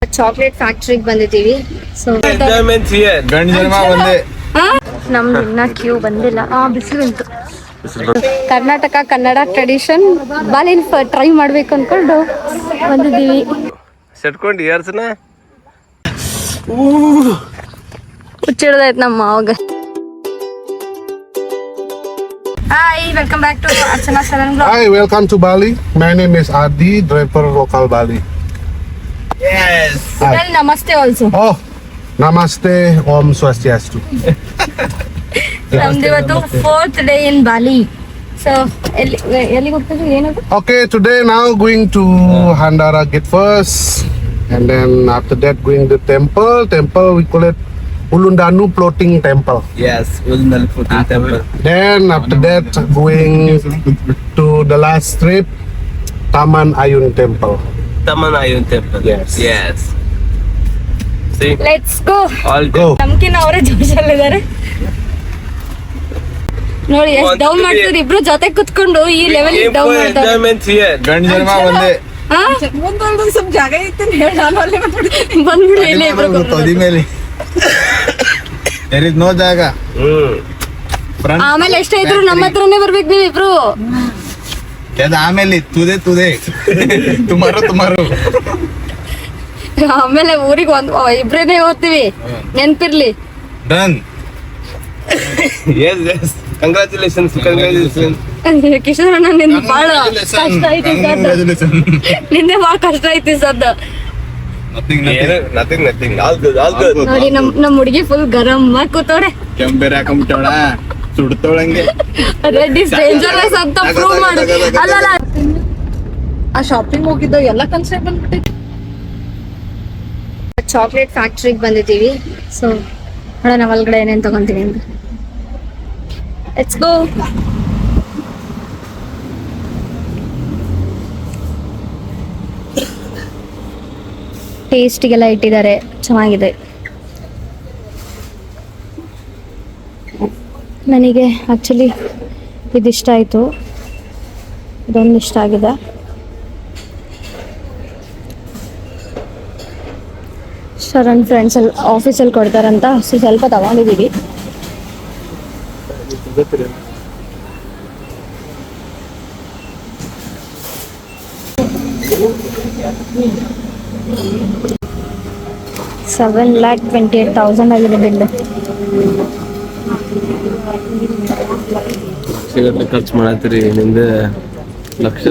Chocolate ಫ್ಯಾಕ್ಟ್ರಿಗೆ ಬಂದಿದ್ದೀವಿ. So ನಮ್ದು ಇನ್ನ ಕ್ಯೂ ಬಂದಿಲ್ಲ. ಬಿಸಿಲು ಉಂಟು. ಕರ್ನಾಟಕ ಕನ್ನಡ ಟ್ರೆಡಿಷನ್ ಬಾಲಿನ ಟ್ರೈ ಮಾಡ್ಬೇಕು ಅನ್ಕೊಂಡು ಬಂದಿದ್ದೀವಿ. ಸೆಟ್ಕೊಂಡು ಏರ್ಸನ ಹುಚ್ಚಿಡ್ದಾಯ್ತು ನಮ್ಮ ಅವಾಗ. Hi, welcome back to Archana Saran Vlog. Hi, welcome to Bali. My name is Adi, driver local Bali. Yes. Well, namaste also. Oh, namaste, Om Swastiastu. ನಮ್ದು ಇವತ್ತು 4th day in Bali. So, ಎಲ್ಲಿಗೆ ಹೋಗ್ತಿದ್ವಿ ಏನದು? Okay, today now going to Handara Gate first, and then after that going to temple we call it Ulundanu Floating Temple. Yes, Ulundanu Floating Temple. Then after that going to the last trip, Taman Ayun Temple. Taman Ayun Temple. Yes. Yes. See? Let's go. All Go. ನಮ್ಕಿನ ಅವರೇ ಜೋಶಲ್ಲಿದ್ದಾರೆ ನೋಡಿ. ಎಷ್ಟು down ಮಾಡ್ತಾರೆ ಇಬ್ರು ಜೊತೆ ಕುತ್ಕೊಂಡು ಈ level down ಮಾಡ್ತಾರೆ. Enjoyment here. ಗಂಡ ಜನ್ಮ ಒಂದೇ. ಮುಂದೊಂದು ಸ್ವಲ್ಪ ಜಾಗ ಇತ್ತು ಹೇಳಿ ನಾನು ಅಲ್ಲೇ ಬಂದ್ಬಿಡು ಇಲ್ಲೇ ಇಬ್ರು ತೊದಿ ಮೇಲೆ ನೋ ಜಾಗ. ಆಮೇಲೆ ಎಷ್ಟೇ ಇದ್ರು ನಮ್ಮ ಹತ್ರನೇ ಬರ್ಬೇಕು ನೀವು ಇಬ್ರು. ಆಮೇಲೆ ತುದೆ ತುಮಾರು ಆಮೇಲೆ ಊರಿಗೆ ಇಬ್ರೇನೆ ಹೋಗ್ತೀವಿ, ನೆನ್ಪಿರ್ಲಿ. ಡನ್. Yes, yes. Congratulations. ಕಿಶೋರಣ್ಣ ನಿಂದು ಬಾಳ ಕಷ್ಟ ಐತಿ ಸದ್. ನಿಂದೆ ಬಾಳ ಕಷ್ಟ ಐತಿ ಸದ್. Nothing. All good. ನೋಡಿ ನಮ್ ಹುಡುಗಿ ಫುಲ್ ಗರಂ ಕೂತವ್ರೆ. ಕೆಂಪೇರ್ ಹಾಕೊಂಬಿಟ್ಟವಳ ಸುಡ್ತೋಳಂಗೆ. ರೆಡ್ ಇಸ್ ಡೇಂಜರಸ್ ಅಂತ ಪ್ರೂವ್ ಮಾಡು. ಅಲ್ಲಲ್ಲ ಆ ಶಾಪಿಂಗ್ ಹೋಗಿದ್ದು ಎಲ್ಲ ಕನ್ಸೆಪ್ಟ್ ಬಂದ್ಬಿಟ್ಟಿದೆ. ಚಾಕ್ಲೇಟ್ ಫ್ಯಾಕ್ಟ್ರಿಗೆ ಬಂದಿದ್ದೀವಿ. ಸೊ ನೋಡೋಣ ಒಳಗಡೆ ಏನೇನು ತಗೊಂತೀವಿ ಅಂತ. Let's go. ಟೇಸ್ಟಿಗೆಲ್ಲ ಇಟ್ಟಿದ್ದಾರೆ, ಚೆನ್ನಾಗಿದೆ. ನನಗೆ ಆ್ಯಕ್ಚುಲಿ ಇದಿಷ್ಟ ಆಯಿತು, ಇದೊಂದು ಇಷ್ಟ ಆಗಿದೆ. ಶರಣ್ ಫ್ರೆಂಡ್ಸಲ್ಲಿ ಆಫೀಸಲ್ಲಿ ಕೊಡ್ತಾರಂತ ಸ್ವಲ್ಪ ತಗೊಂಡಿದ್ದೀವಿ. $7,28,000 ಆಗಿದೆ ಬಿಲ್. ಲಕ್ಷಗಟ್ಟಲೆ ಖರ್ಚು ಮಾಡತ್ತೀರಿ, ನಿಂದ ಲಕ್ಷ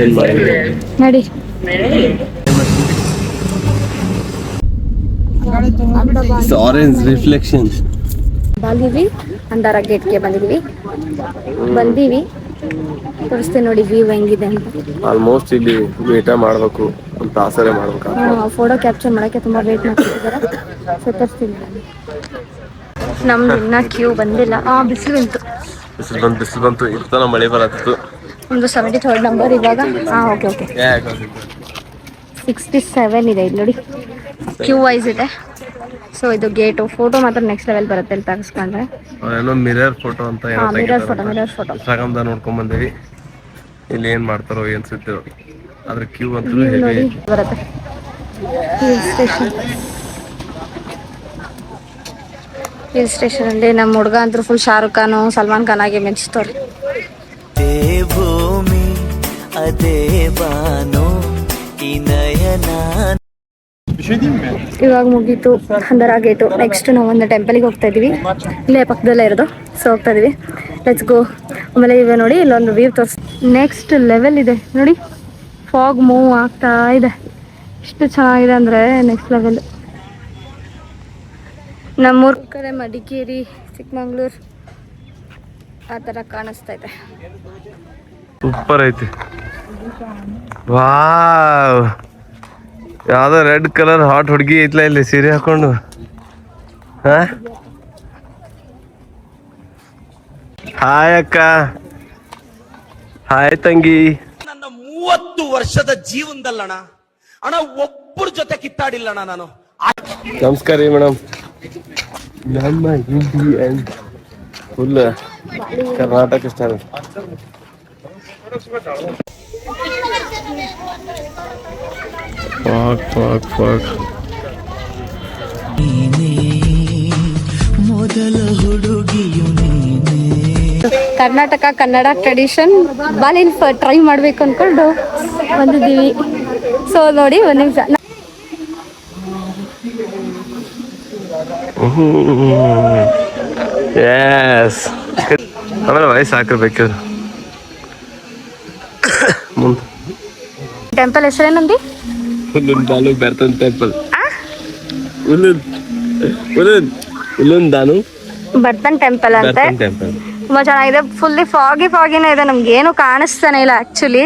ಏನ್ ಮಾಡಿದ್ರಿ ನೋಡಿ. Orange reflection. ಬಾಲಿವಿ ಅಂದಾರ ಗೇಟ್ಗೆ ಬಂದೀವಿ. ತೋರಿಸ್ತೀನಿ ನೋಡಿ ವ್ಯೂ ಹೆಂಗಿದೆ ಅಂತ. ಆಲ್ಮೋಸ್ಟ್ ಇಲ್ಲಿ ವೇಟ ಮಾಡ್ಬೇಕು ಅಂತ ಆಸರೆ ಮಾಡ್ಬೇಕು. ಫೋಟೋ ಕ್ಯಾಪ್ಚರ್ ಮಾಡೋಕ್ಕೆ ತುಂಬ ವೇಟ್ ಮಾಡ್ತಿದ್ದಾರೆ. ಸೊ ತೋರಿಸ್ತೀನಿ. ನಮ್ದು ಇನ್ನ ಕ್ಯೂ ಬಂದಿಲ್ಲ. ಬಿಸಿಲು ಬಂತು. ಇರ್ತನ ಮಳೆ ಬರತ್ತಿತ್ತು. ಒಂದು 73rd ನಂಬರ್ ಇವಾಗ. ಓಕೆ 67 ಇದೆ ಇಲ್ಲಿ ನೋಡಿ. ಕ್ಯೂ ವೈಸ್ ಇದೆ. ಸೊ ಇದು ಗೇಟು. ಫೋಟೋ ಮಾತ್ರ ನೆಕ್ಸ್ಟ್ ಲೆವೆಲ್ ಬರುತ್ತೆ ಇಲ್ಲಿ ತೆಗೆಸ್ಕೊಂಡ್ರೆ. ಏನೋ ಮಿರರ್ ಫೋಟೋ ಅಂತ ಮಿರರ್ ಫೋಟೋ ಇನ್ಸ್ಟಾಗ್ರಾಮ್ದಾಗ ನೋಡ್ಕೊಂಡ್ ಬಂದೇವಿ. ಇಲ್ಲಿ ಏನ್ ಮಾಡ್ತಾರೋ ಏನ್ ಸುತ್ತಿರೋ ಅದ್ರ ಕ್ಯೂ ಅಂತ ನೋಡಿ ಬರುತ್ತೆ. ಹಿಲ್ ಸ್ಟೇಷನ್ ಅಲ್ಲಿ ನಮ್ಮ ಹುಡುಗ ಅಂತೂ ಫುಲ್ ಶಾರುಖ್ ಖಾನ್, ಸಲ್ಮಾನ್ ಖಾನ್ ಆಗಿ ಮೆಚ್ತವ್ರೆ. ಭೂಮಿ ಅದೇ ಬಾನು ಈ ನಯನ. ಇವಾಗ ಮುಗೀತು ಅಂದರ ಗೇಟು. ನೆಕ್ಸ್ಟ್ ನಾವು ಒಂದು ಟೆಂಪಲಿಗೆ ಹೋಗ್ತಾ ಇದೀವಿ. ಇಲ್ಲೇ ಪಕ್ಕದಲ್ಲೇ ಇರೋದು. ಸೊ ಹೋಗ್ತಾ ಇದೀವಿ. Let's go. ಆಮೇಲೆ ಇವೆ ನೋಡಿ ಇಲ್ಲೊಂದು ವ್ಯೂ ತೋರಿಸ್. ನೆಕ್ಸ್ಟ್ ಲೆವೆಲ್ ಇದೆ ನೋಡಿ. ಫಾಗ್ ಮೂವ್ ಆಗ್ತಾ ಇದೆ. ಎಷ್ಟು ಚೆನ್ನಾಗಿದೆ ಅಂದರೆ ನೆಕ್ಸ್ಟ್ ಲೆವೆಲ್. ನಮ್ಮೂರ ಕಡೆ ಮಡಿಕೇರಿ, ಚಿಕ್ಕಮಂಗ್ಳೂರು ಆ ಥರ ಕಾಣಿಸ್ತಾ ಇದೆ. ಸೂಪರ್ ಐತಿ. ವಾವ್, ಯಾವ್ದೋ ರೆಡ್ ಕಲರ್ ಹಾಟ್ ಹುಡುಗಿ ಐತ್ಲ ಇಲ್ಲಿ ಸೀರೆ ಹಾಕೊಂಡು. ಹಾಯ್ ಅಕ್ಕ. ಹಾಯ್ ತಂಗಿ. ನನ್ನ 30 ವರ್ಷದ ಜೀವನದಲ್ಲಣ್ಣ ಒಬ್ಬರ ಜೊತೆ ಕಿತ್ತಾಡಿಲ್ಲಣ್ಣ ನಾನು. ನಮಸ್ಕಾರ ರೀ ಮೇಡಮ್. ನಮ್ಮ Indian full Karnataka style. Fog. Karnataka Kannada tradition ಬಾಲಿನ್ ಟ್ರೈ ಮಾಡ್ಬೇಕು ಅನ್ಕೊಂಡು ಬಂದಿದ್ದೀವಿ. ಸೊ ನೋಡಿ ಒಂದ್ ನಿಮಿಷ. ಎಸ್ ಆಮೇಲೆ ವಯಸ್ಸು ಹಾಕಿರ್ಬೇಕು ಮುಂದೆ. ಟೆಂಪಲ್ ಹೆಸರೇನಂದಿ? ಉಲ್ಲುಂದಾನು ಬೆರ್ತನ್ ಟೆಂಪಲ್. ಉಲ್ಲುಂದಾನು ಬರ್ತನ್ ಟೆಂಪಲ್ ಅಂತೆ. ಬೆರ್ತನ್ ಟೆಂಪಲ್ ತುಂಬಾ ಚೆನ್ನಾಗಿದೆ. ಫುಲ್ಲಿ ಫಾಗಿನೇ ಇದೆ, ನಮ್ಗೆ ಏನು ಕಾಣಿಸ್ತಾನೆ ಇಲ್ಲ ಆಕ್ಚುಲಿ.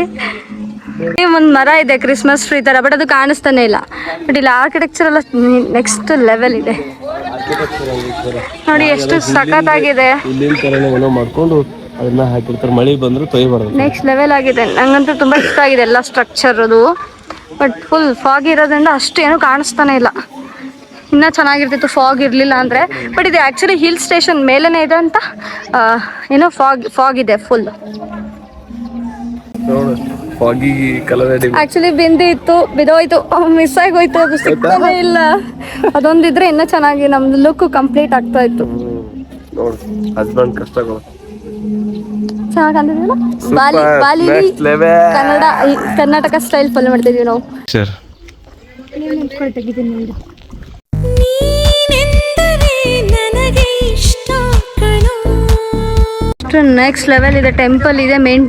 ಒಂದ್ ಮರ ಇದೆ ಕ್ರಿಸ್ಮಸ್ ಟ್ರೀ ತರ, ಬಟ್ ಅದು ಕಾಣಿಸ್ತಾನೆ ಇಲ್ಲ. ಬಟ್ ಇಲ್ಲಿ ಆರ್ಕಿಟೆಕ್ಚರ್ ಎಲ್ಲ ನೆಕ್ಸ್ಟ್ ಲೆವೆಲ್ ಇದೆ ನೋಡಿ, ಎಷ್ಟು ಸಖತ್ತಾಗಿದೆ. ಇಲ್ಲಿನ ತರನೇ ಏನೋ ಮಾಡ್ಕೊಂಡು ಅದನ್ನ ಹಾಕಿರ್ತಾರೆ, ಮಳೆ ಬಂದ್ರೆ ತೊಯ್ಬಾರ್ದು. ನೆಕ್ಸ್ಟ್ ಲೆವೆಲ್ ಆಗಿದೆ. ನಂಗಂತೂ ತುಂಬಾ ಇಷ್ಟ ಆಗಿದೆ ಎಲ್ಲ ಸ್ಟ್ರಕ್ಚರ್ ಅದು. ಬಟ್ ಫುಲ್ ಫಾಗ್ ಇರೋದ್ರಿಂದ ಅಷ್ಟು ಏನು ಕಾಣಿಸ್ತಾನೆ ಇಲ್ಲ. ಇನ್ನೂ ಚೆನ್ನಾಗಿರ್ತಿತ್ತು ಫಾಗ್ ಇರಲಿಲ್ಲ ಅಂದರೆ. ಬಟ್ ಇದು ಆ್ಯಕ್ಚುಲಿ ಹಿಲ್ ಸ್ಟೇಷನ್ ಮೇಲೇ ಇದೆ ಅಂತ ಏನೋ ಫಾಗ್ ಇದೆ ಫುಲ್. ಫಾಗಿ ಕಲರ್ ಆ್ಯಕ್ಚುಲಿ ಬಿದ್ದೋಯ್ತು, ಮಿಸ್ ಆಗೋಯ್ತು, ಅದು ಸಿಗ್ತಾನೆ ಇಲ್ಲ. ಅದೊಂದಿದ್ರೆ ಇನ್ನೂ ಚೆನ್ನಾಗಿ ನಮ್ದು ಲುಕ್ ಕಂಪ್ಲೀಟ್ ಆಗ್ತಾ ಇತ್ತು. ನೋಡು ಹಸ್ಬೆಂಡ್ ಕಷ್ಟಗಳು ಚೆನ್ನಾಗಿ ಅಂದಿದ್ವಲ್ಲ, ಬಾಲಿ ಕರ್ನಾಟಕ ಸ್ಟೈಲ್ ಫಾಲೋ ಮಾಡ್ತಿದ್ವಿ ನಾವು. ಸರ್ ನೆಕ್ಸ್ಟ್ ಲೆವೆಲ್ ಇದೆ. ಟೆಂಪಲ್ ಇದೆ, ಮೇನ್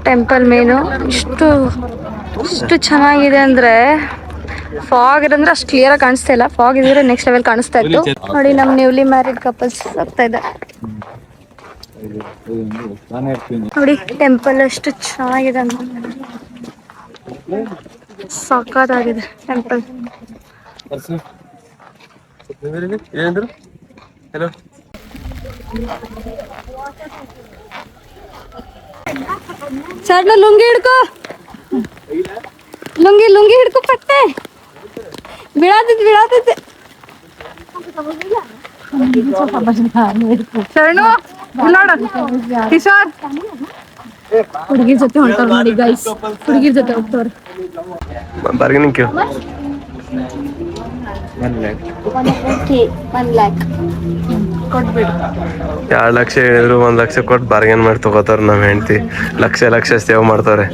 ಟೆಂಪಲ್ ಮೇನು ಇಷ್ಟು ಚೆನ್ನಾಗಿದೆ ಅಂದ್ರೆ. ಫಾಗ್ ಇರಂದ್ರೆ ಅಷ್ಟು ಕ್ಲಿಯರ್ ಆಗಿ ಕಾಣಿಸ್ತಾ ಇಲ್ಲ. ಫಾಗ್ ಇದ್ರೆ ನೆಕ್ಸ್ಟ್ ಲೆವೆಲ್ ಕಾಣಿಸ್ತಾ ಇತ್ತು. ನೋಡಿ ನಮ್ಮ ನ್ಯೂಲಿ ಮ್ಯಾರಿಡ್ ಕಪಲ್ಸ್ ಆಗ್ತಾ ಇದೆ ನೋಡಿ. ಟೆಂಪಲ್ ಎಷ್ಟು ಚೆನ್ನಾಗಿದೆ ಅಂತ, ಸಾಕಾಗಿದೆ ಟೆಂಪಲ್. ಏನಂದ್ರು? ಹಲೋ ಸರ್, ಲುಂಗಿ ಹಿಡ್ಕೋ, ಲುಂಗಿ ಹಿಡ್ಕೊ ಪಟ್ಟೆ. ಬೀಳಾತೈತೆ ಶರಣು. ಕಿಶೋರ್ ಹುಡುಗಿರ್ ಜೊತೆ ಹೊಂಟವ್ರು ನೋಡಿ ಗೈಸ್, ಹುಡುಗಿರ್ ಜೊತೆ ಹೋಗ್ತವ್ರೆ. ಬಾರ್ಗೇನಿಂಗ್ ಕ್ಯೂ 1 lakh ಕೊಟ್ಬಿಡು. 2 ಲಕ್ಷ ಹೇಳಿದ್ರು 1 ಲಕ್ಷ ಕೊಟ್ಟು ಬಾರ್ಗೇನ್ ಮಾಡಿ ತಗೋತಾರ. ನಮ್ಮ ಹೆಂಡತಿ ಲಕ್ಷ ಸೇವ್ ಮಾಡ್ತಾರೆ.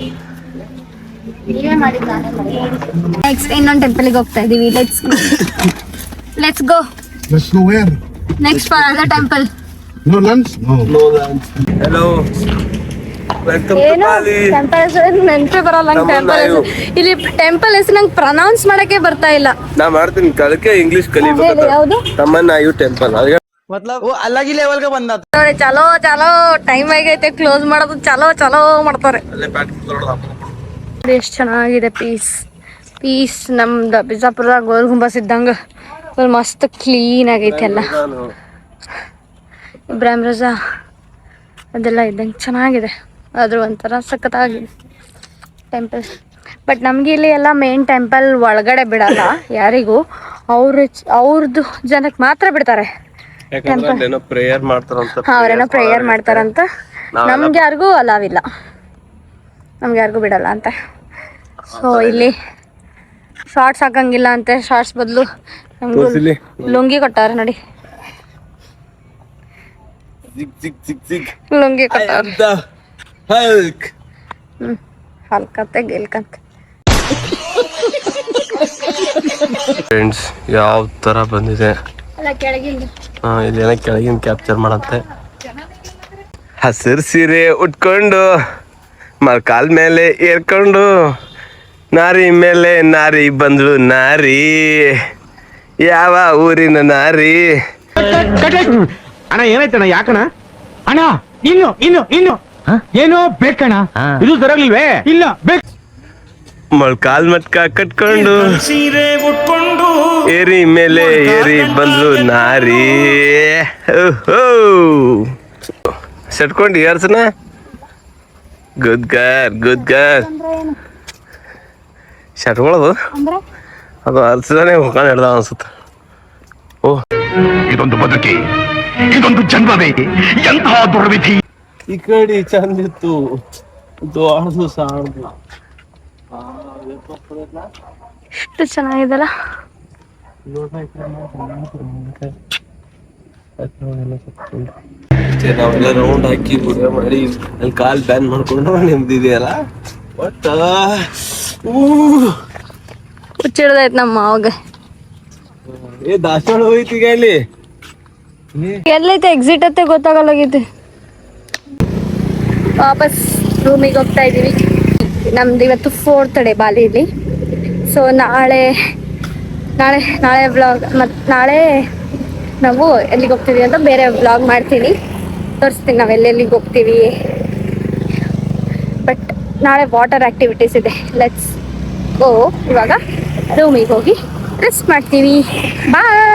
ನೆಕ್ಸ್ಟ್ ಇನ್ನೊಂದು ಟೆಂಪಲ್ಗೆ ಹೋಗ್ತಾ ಇದೀವಿ. Let's go. Let's go where? Next for other temple. No lunch? No. Hello, ಏನು ಟೆಂಪಲ್ ಹೆಸರು ನೆನಪೇ ಬರಲ್ಲ. ಟೆಂಪಲ್ ಹೆಸರು ಇಲ್ಲಿ, ಟೆಂಪಲ್ ಹೆಸರು ನಂಗೆ ಪ್ರನೌನ್ಸ್ ಮಾಡಕ್ಕೆ ಬರ್ತಾ ಇಲ್ಲ. ನಾ ಮಾಡ್ತೀನಿ, ಕಲಿಕೆ ಇಂಗ್ಲಿಷ್ ಕಲಿಬೇಕು. ಯಾವುದು ತಮ್ಮನ್ನ ಆಯು ಟೆಂಪಲ್ मतलब वो अलग ही लेवल का बंदा था. ನೋಡಿ, ಚಲೋ ಟೈಮ್ ಆಗೈತೆ, ಕ್ಲೋಸ್ ಮಾಡೋದು ಚಲೋ ಮಾಡ್ತಾರೆ. ಎಷ್ಟು ಚೆನ್ನಾಗಿದೆ ಪೀಸ್. ನಮ್ದು ಬಿಜಾಪುರದಾಗ ಗೋಲ್ ಗುಂಬಸ್ ಇದ್ದಂಗ ಮಸ್ತ್ ಕ್ಲೀನ್ ಆಗೈತೆ ಎಲ್ಲ. ಇಬ್ರಾಹಿಂ ರಜಾ ಅದೆಲ್ಲ ಇದ್ದಂಗೆ ಚೆನ್ನಾಗಿದೆ. ಆದ್ರೂ ಒಂಥರ ಸಖತ್ತಾಗಿದೆ ಟೆಂಪಲ್. ಬಟ್ ನಮ್ಗೆ ಇಲ್ಲಿ ಎಲ್ಲ ಮೇನ್ ಟೆಂಪಲ್ ಒಳಗಡೆ ಬಿಡಲ್ಲ ಯಾರಿಗೂ, ಅವ್ರದ್ದು ಜನಕ್ಕೆ ಮಾತ್ರ ಬಿಡ್ತಾರೆ. ಪ್ರೇಯರ್ ಮಾಡ್ತಾರಂತ. ಅವ್ರೇನೋ ಪ್ರೇಯರ್ ಮಾಡ್ತಾರಂತ. ನಮ್ಗೆ ಯಾರಿಗೂ ಅಲಾವಿಲ್ಲ, ನಮ್ಗೆ ಯಾರಿಗೂ ಬಿಡಲ್ಲ ಅಂತ. ಸೊ ಇಲ್ಲಿ ಶಾರ್ಟ್ಸ್ ಹಾಕಂಗಿಲ್ಲ ಅಂತೆ. ಶಾರ್ಟ್ಸ್ ಬದಲು ನಮ್ಗೂ ಲುಂಗಿ ಕೊಟ್ಟಾರ ನೋಡಿ. ಲುಂಗಿ ಕೊಟ್ಟಾರ. ಹಲ್ಕತ್ತೆ ಗೆಲ್ಕಂತೆ. ಫ್ರೆಂಡ್ಸ್, ಯಾವ ತರ ಬಂದಿದೆ ಕೆಳಗಿಂದ ಇಲ್ಲೇನ ಕೆಳಗಿನ ಕ್ಯಾಪ್ಚರ್ ಮಾಡಂತೆ. ಹಸಿರು ಸೀರೆ ಉಟ್ಕೊಂಡು ಕಾಲ್ ಮೇಲೆ ಏರ್ಕೊಂಡು ನಾರಿ ಮೇಲೆ ನಾರಿ ಬಂದ್ಳು ನಾರಿ. ಯಾವ ಊರಿನ ನಾರಿ? ಅಣ್ಣ ಏನಾಯ್ತಣ್ಣ? ಯಾಕಣ ಅಣ್ಣ? ಇನ್ನು ಏನೋ ಬೇಕಣ್ಣ, ಇದು ತರಲಿಲ್ವೇ? ಇಲ್ಲ ಬೇಕು. ಕಾಲ್ ಮಟ್ಕ ಕಟ್ಕೊಂಡು ಏರಿ ಮೇಲೆ ಏರಿ ಬಂದ್ಲು ನಾರಿ. ಸೆಟ್ಕೊಂಡು ಏರ್ಸನ. ಗುಡ್ ಗರ್ ಶಟ್ಕೊಳ್ಳೋದು ಅದು ಅರ್ಸದಾನೆ ಹೋಗೋಣ ಹಿಡ್ದ ಅನ್ಸುತ್ತೆ. ಇದೊಂದು ಬದುಕಿ, ಇದೊಂದು ಜನ್ಮವೇ, ಎಂತಹ ದುರ್ವಿಧಿ. ಈ ಕಡೆ ಚಂದಿತ್ತು, ಎಷ್ಟು ಚೆನ್ನಾಗಿದೆಲ್ಲ. ನಾವೆಲ್ಲ ರೌಂಡ್ ಹಾಕಿ ವಿಡಿಯೋ ಮಾಡಿ ಅಲ್ಲಿ ಕಾಲ್ ಬ್ಯಾನ್ ಮಾಡ್ಕೊಂಡು ನಿಮ್ದಿದೆಯಲ್ಲ ಒಟ್ಟ ಹುಚ್ಚಿಡ್ದೈತ್ ನಮ್ಮ ಮಾವಾಗ. ದಾಸವಾಳ ಹೋಯ್ತು ಈಗ ಅಲ್ಲಿ ಎಲ್ಲೈತೆ ಎಕ್ಸಿಟ್ ಅತ್ತೆ ಗೊತ್ತಾಗಲ್ಲಾಗೈತೆ. ವಾಪಸ್ ರೂಮಿಗೆ ಹೋಗ್ತಾ ಇದೀವಿ. ನಮ್ದು ಇವತ್ತು 4th ಡೇ ಬಾಲಿಯಲ್ಲಿ. ಸೊ ನಾಳೆ ವ್ಲಾಗ್ ಮತ್ತು ನಾಳೆ ನಾವು ಎಲ್ಲಿಗೆ ಹೋಗ್ತೀವಿ ಅಂತ ಬೇರೆ ವ್ಲಾಗ್ ಮಾಡ್ತೀನಿ, ತೋರಿಸ್ತೀನಿ ನಾವು ಎಲ್ಲೆಲ್ಲಿಗೆ ಹೋಗ್ತೀವಿ. ಬಟ್ ನಾಳೆ ವಾಟರ್ ಆ್ಯಕ್ಟಿವಿಟೀಸ್ ಇದೆ. Let's go. ಇವಾಗ ರೂಮಿಗೆ ಹೋಗಿ ರೆಸ್ಟ್ ಮಾಡ್ತೀವಿ. ಬಾಯ್.